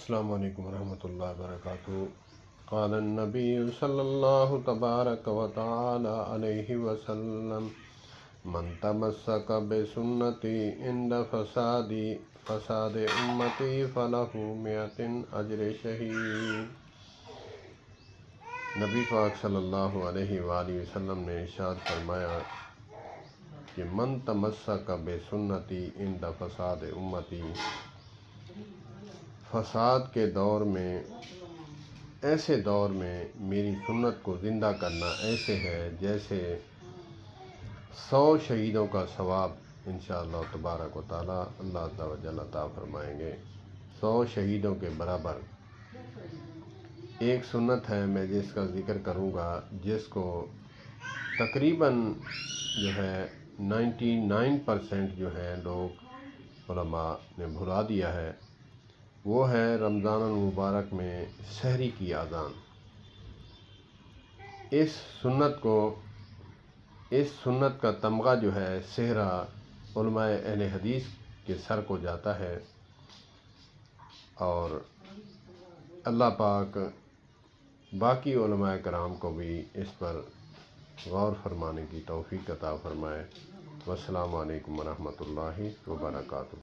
السلام علیکم ورحمۃ اللہ وبرکاتہ۔ قال النبی صلی اللہ تبارک و تعالی علیہ وسلم: من تمسک بسنتی عند فساد امتی فلہ مئۃ اجر شہید۔ نبی پاک صلی اللہ علیہ وآلہ وسلم نے ارشاد فرمایا کہ من تمسک بسنتی عند فساد امتی، فساد کے دور میں، ایسے دور میں میری سنت کو زندہ کرنا ایسے ہے جیسے 100 شہیدوں کا ثواب انشاءاللہ تبارک و تعالی اللہ عز و جل عطا فرمائیں گے۔ 100 شہیدوں کے برابر ایک سنت ہے، میں جس کا ذکر کروں گا، جس کو تقریباً 99% جو ہے لوگ علماء نے بھلا دیا ہے، وہ ہے رمضان المبارک میں سحری کی اذان۔ اس سنت کا تمغہ جو ہے صحرا علماء اہل حدیث کے سر کو جاتا ہے، اور اللہ پاک باقی علماء کرام کو بھی اس پر غور فرمانے کی توفیق عطا فرمائے۔ والسلام علیکم ورحمۃ اللہ وبرکاتہ۔